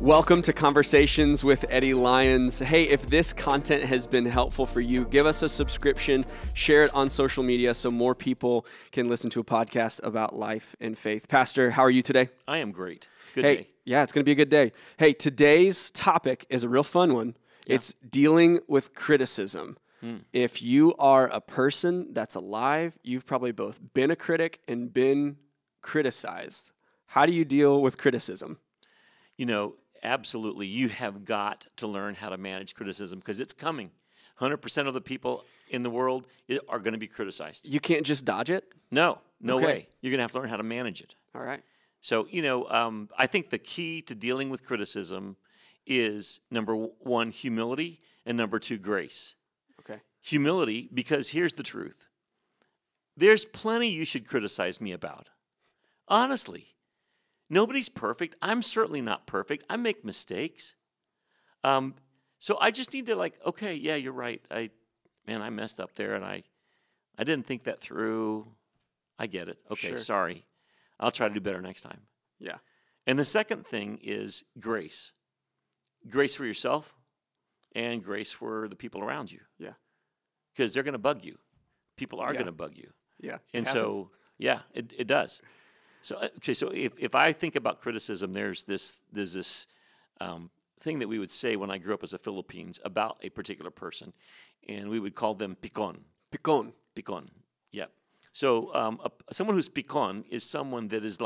Welcome to Conversations with Eddie Lyons. Hey, if this content has been helpful for you, give us a subscription, share it on social media so more people can listen to a podcast about life and faith. Pastor, how are you today? I am great. Good day. Yeah, it's going to be a good day. Hey, today's topic is a real fun one. Yeah. It's dealing with criticism. If you are a person that's alive, you've probably both been a critic and been criticized. How do you deal with criticism? You know, absolutely. You have got to learn how to manage criticism because it's coming. 100% of the people in the world are going to be criticized. You can't just dodge it? No way. You're going to have to learn how to manage it. All right. So, I think the key to dealing with criticism is, number one, humility, and number two, grace. Okay. Humility, because here's the truth. There's plenty you should criticize me about. Honestly. Nobody's perfect. I'm certainly not perfect. I make mistakes. So I just need to okay, yeah, you're right. I messed up there and I didn't think that through. I get it. Okay, Sure. Sorry. I'll try to do better next time. Yeah. And the second thing is grace. Grace for yourself and grace for the people around you. Yeah. Because they're going to bug you. People are going to bug you. Yeah. And so, yeah, it does. So, okay, so if I think about criticism, there's this thing that we would say when I grew up as a Philippines about a particular person, and we would call them picon. Picon. Picon, yeah. So someone who's picon is someone that is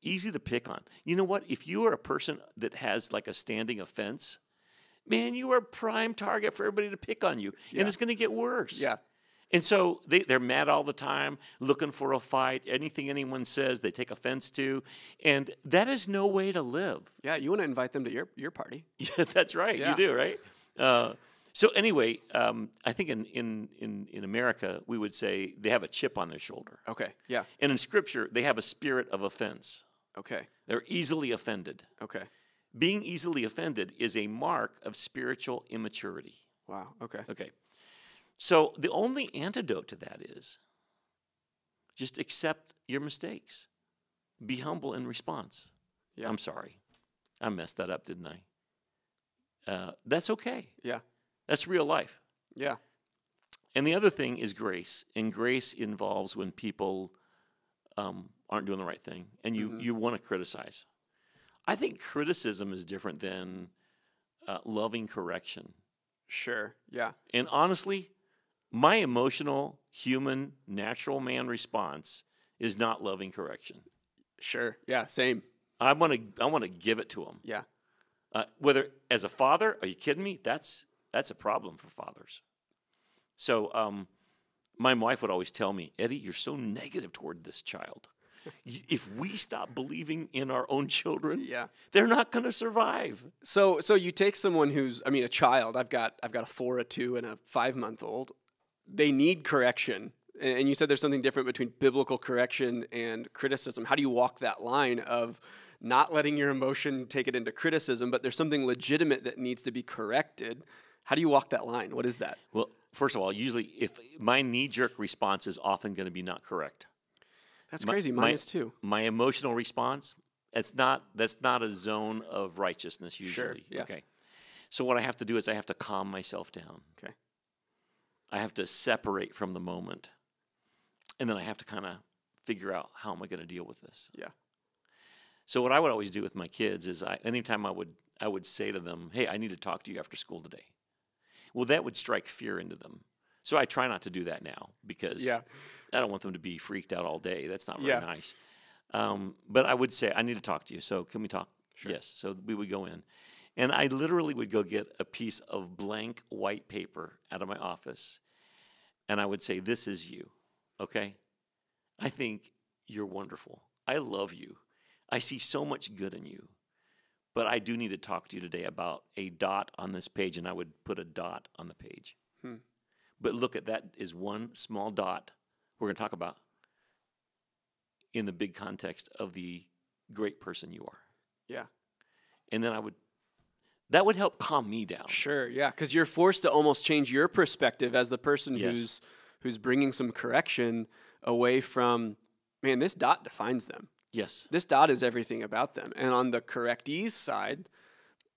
easy to pick on. You know what? If you are a person that has a standing offense, man, you are a prime target for everybody to pick on you, and it's going to get worse. Yeah. And so they're mad all the time, looking for a fight. Anything anyone says, they take offense to. And that is no way to live. Yeah, you want to invite them to your party. Yeah, that's right. Yeah. You do, right? So anyway, I think in America, we would say they have a chip on their shoulder. Okay, yeah. And in Scripture, they have a spirit of offense. Okay. They're easily offended. Okay. Being easily offended is a mark of spiritual immaturity. Wow, okay. Okay. So the only antidote to that is just accept your mistakes. Be humble in response. Yeah. I'm sorry. I messed that up, didn't I? That's okay. Yeah. That's real life. Yeah. And the other thing is grace. And grace involves when people aren't doing the right thing and you want to criticize. I think criticism is different than loving correction. Sure, yeah. And honestly, my emotional, human, natural man response is not loving correction. Sure, yeah, same. I want to give it to him. Yeah. Whether as a father, are you kidding me? That's a problem for fathers. So my wife would always tell me, Eddie, you're so negative toward this child. If we stop believing in our own children, they're not going to survive. So you take someone who's, a child. I've got a 4, a 2, and a 5-month-old. They need correction. And you said there's something different between biblical correction and criticism. How do you walk that line of not letting your emotion take it into criticism, but there's something legitimate that needs to be corrected? How do you walk that line? What is that? Well, first of all, usually if my knee-jerk response is often going to be not correct. That's crazy. Mine is too. My emotional response, that's not a zone of righteousness usually. Sure, yeah. Okay. So what I have to do is I have to calm myself down. Okay. I have to separate from the moment. And then I have to kind of figure out how am I going to deal with this. Yeah. So what I would always do with my kids is anytime I would say to them, hey, I need to talk to you after school today. Well, that would strike fear into them. So I try not to do that now because I don't want them to be freaked out all day. That's not very nice. But I would say, I need to talk to you. So can we talk? Sure. Yes. So we would go in. And I literally would go get a piece of blank white paper out of my office. And I would say, this is you, okay? I think you're wonderful. I love you. I see so much good in you. But I do need to talk to you today about a dot on this page. And I would put a dot on the page. But look at that is one small dot we're going to talk about in the big context of the great person you are. Yeah. And then that would help calm me down. Sure, yeah, because you're forced to almost change your perspective as the person who's bringing some correction away from, man, this dot defines them. Yes. This dot is everything about them. And on the correctee's side,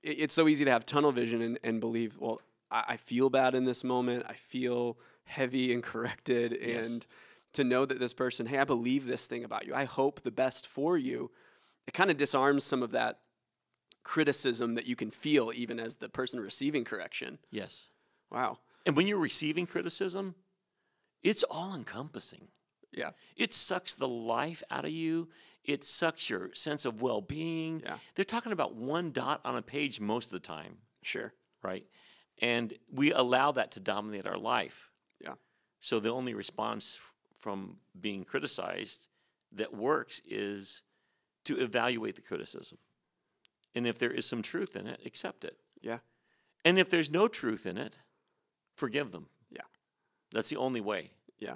it's so easy to have tunnel vision and believe, well, I feel bad in this moment. I feel heavy and corrected. Yes. And to know that this person, hey, I believe this thing about you. I hope the best for you. It kind of disarms some of that criticism that you can feel even as the person receiving correction. Yes. Wow. And when you're receiving criticism, it's all encompassing. Yeah. It sucks the life out of you. It sucks your sense of well-being. Yeah. They're talking about one dot on a page most of the time, Sure. right? And we allow that to dominate our life. Yeah. So the only response from being criticized that works is to evaluate the criticism. And if there is some truth in it, accept it. Yeah. And if there's no truth in it, forgive them. Yeah. That's the only way. Yeah.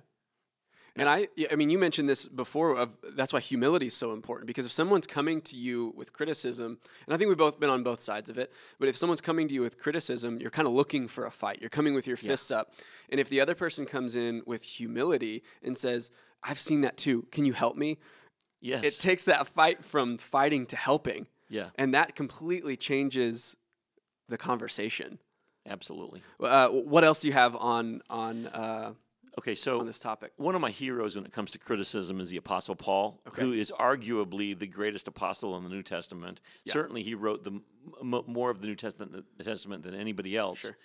And I mean, you mentioned this before. That's why humility is so important, because if someone's coming to you with criticism, and I think we've both been on both sides of it, but if someone's coming to you with criticism, you're kind of looking for a fight. You're coming with your fists up. And if the other person comes in with humility and says, I've seen that too, can you help me? Yes. It takes that fight from fighting to helping. Yeah. And that completely changes the conversation. Absolutely. What else do you have on Okay, so this topic? one of my heroes when it comes to criticism is the Apostle Paul, who is arguably the greatest apostle in the New Testament. Yeah. Certainly, he wrote the more of the New Testament than anybody else. Sure.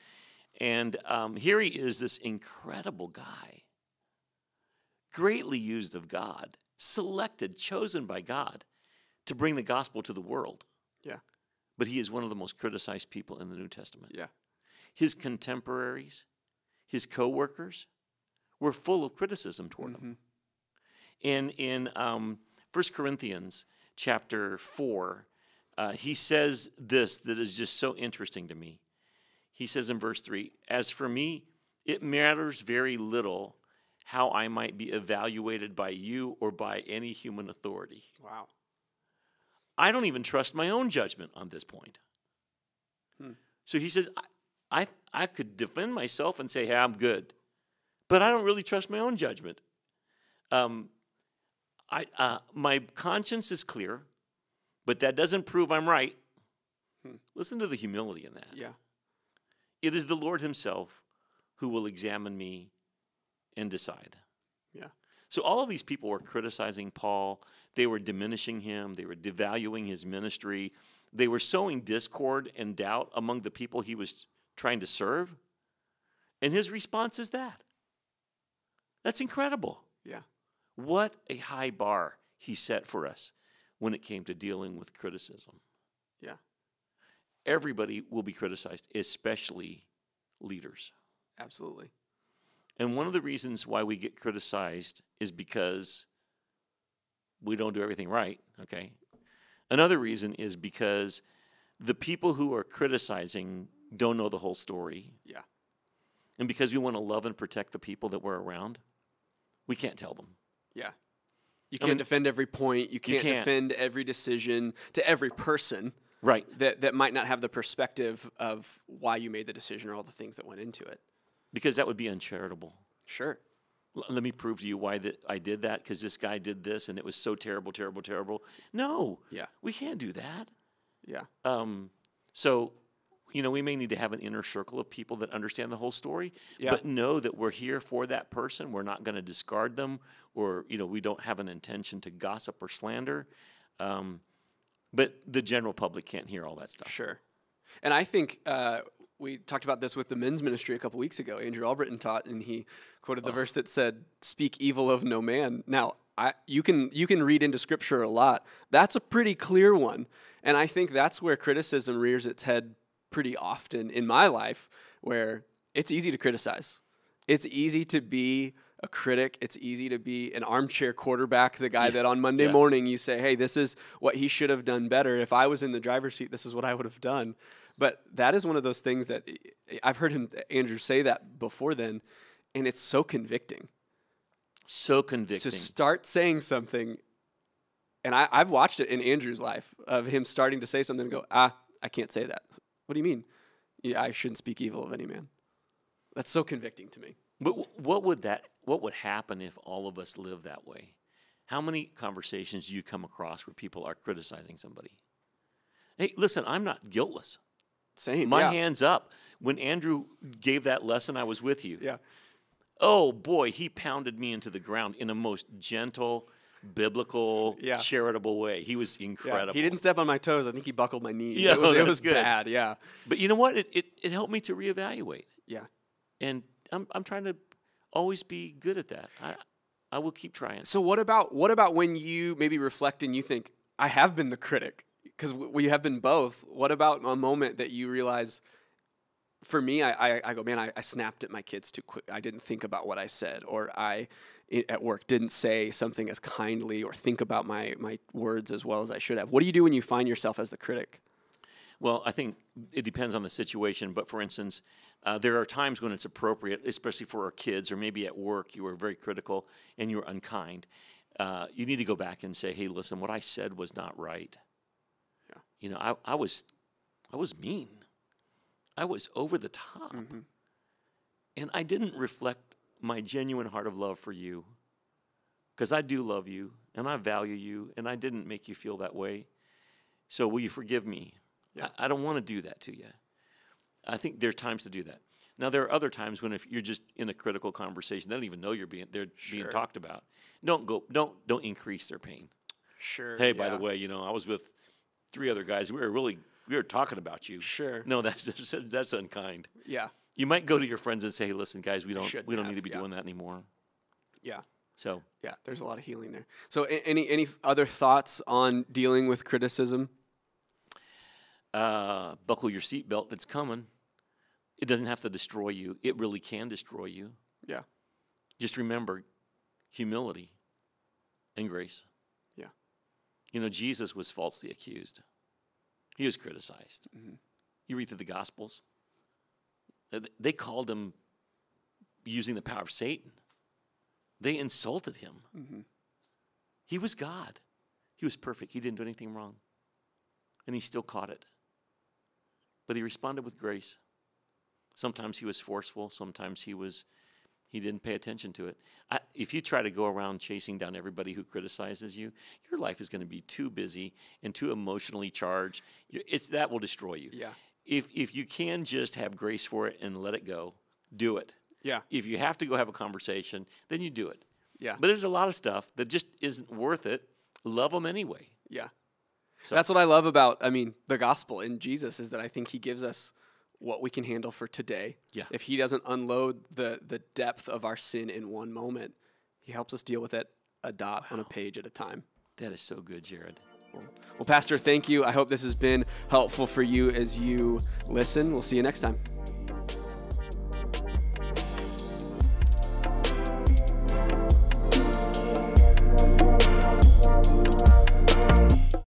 And here he is, this incredible guy, greatly used of God, selected, chosen by God to bring the gospel to the world. Yeah. But he is one of the most criticized people in the New Testament. Yeah. His contemporaries, his co-workers, were full of criticism toward him. And in 1 Corinthians chapter 4, he says this that is just so interesting to me. He says in verse 3, "As for me, it matters very little how I might be evaluated by you or by any human authority." Wow. I don't even trust my own judgment on this point. So he says, I could defend myself and say, hey, I'm good. But I don't really trust my own judgment. My conscience is clear, but that doesn't prove I'm right. Listen to the humility in that. Yeah. It is the Lord himself who will examine me and decide. Yeah. So all of these people were criticizing Paul. They were diminishing him. They were devaluing his ministry. They were sowing discord and doubt among the people he was trying to serve. And his response is that. That's incredible. Yeah. What a high bar he set for us when it came to dealing with criticism. Yeah. Everybody will be criticized, especially leaders. Absolutely. And one of the reasons why we get criticized is because we don't do everything right, okay? Another reason is because the people who are criticizing don't know the whole story. Yeah. And because we want to love and protect the people that we're around, we can't tell them. Yeah. You can't defend every point. You can't defend every decision to every person. Right. That might not have the perspective of why you made the decision or all the things that went into it. Because that would be uncharitable. Sure. Let me prove to you why I did that, because this guy did this and it was so terrible, terrible, terrible. No. Yeah. We can't do that. Yeah. So, we may need to have an inner circle of people that understand the whole story, Yeah. but know that we're here for that person. We're not going to discard them, or, we don't have an intention to gossip or slander. But the general public can't hear all that stuff. Sure. And I think we talked about this with the men's ministry a couple weeks ago. Andrew Albritton taught, and he quoted the verse that said, "Speak evil of no man." Now, you can read into Scripture a lot. That's a pretty clear one. And I think that's where criticism rears its head pretty often in my life, where it's easy to criticize. It's easy to be a critic. It's easy to be an armchair quarterback, the guy that on Monday morning you say, hey, this is what he should have done better. If I was in the driver's seat, this is what I would have done. But that is one of those things that I've heard Andrew say that before then, and it's so convicting. So convicting. To start saying something, and I've watched it in Andrew's life, of him starting to say something and go, I can't say that. What do you mean? Yeah, I shouldn't speak evil of any man. That's so convicting to me. But what would happen if all of us lived that way? How many conversations do you come across where people are criticizing somebody? Hey, listen, I'm not guiltless. Same. My yeah. hand's up. When Andrew gave that lesson, I was with you. Yeah. Oh, boy, he pounded me into the ground in a most gentle, biblical, Yeah. charitable way. He was Yeah. incredible. He didn't step on my toes. I think he buckled my knees. Yeah, it was, that's it was good. bad. Yeah. But you know what? It helped me to reevaluate. Yeah. And I'm trying to always be good at that. I will keep trying. So what about when you maybe reflect and you think, I have been the critic? Because we have been both. What about a moment that you realize, for me, I go, man, I snapped at my kids too quick. I didn't think about what I said, or I at work didn't say something as kindly or think about my words as well as I should have. What do you do when you find yourself as the critic? Well, I think it depends on the situation. But for instance, there are times when it's appropriate, especially for our kids, or maybe at work you were very critical and you were unkind. You need to go back and say, hey, listen, what I said was not right. Yeah. You know, I was mean. I was over the top. Mm-hmm. And I didn't reflect my genuine heart of love for you, because I do love you and I value you, and I didn't make you feel that way. So will you forgive me? Yeah. I don't want to do that to you. I think there's times to do that. Now, there are other times when if you're just in a critical conversation, they don't even know they're being talked about. Don't increase their pain. Sure. Hey, by the way, you know, I was with 3 other guys. We were talking about you. Sure. No, that's unkind. Yeah. You might go to your friends and say, hey, listen, guys, we don't Shouldn't need to be have, doing that anymore. Yeah. So Yeah. There's a lot of healing there. So any other thoughts on dealing with criticism? buckle your seatbelt. It's coming. It doesn't have to destroy you. It really can destroy you. Yeah. Just remember humility and grace. Yeah. You know, Jesus was falsely accused. He was criticized. Mm-hmm. You read through the Gospels. They called him using the power of Satan. They insulted him. Mm-hmm. He was God. He was perfect. He didn't do anything wrong. And he still caught it. But he responded with grace. Sometimes he was forceful. Sometimes he didn't pay attention to it. If you try to go around chasing down everybody who criticizes you, your life is going to be too busy and too emotionally charged. That will destroy you. Yeah. If you can just have grace for it and let it go, do it. Yeah. If you have to go have a conversation, then you do it. Yeah. But there's a lot of stuff that just isn't worth it. Love them anyway. Yeah. So That's what I love about, the gospel in Jesus is that I think he gives us what we can handle for today. Yeah. If he doesn't unload the depth of our sin in one moment, he helps us deal with it a dot on a page at a time. That is so good, Jared. Well, Pastor, thank you. I hope this has been helpful for you as you listen. We'll see you next time.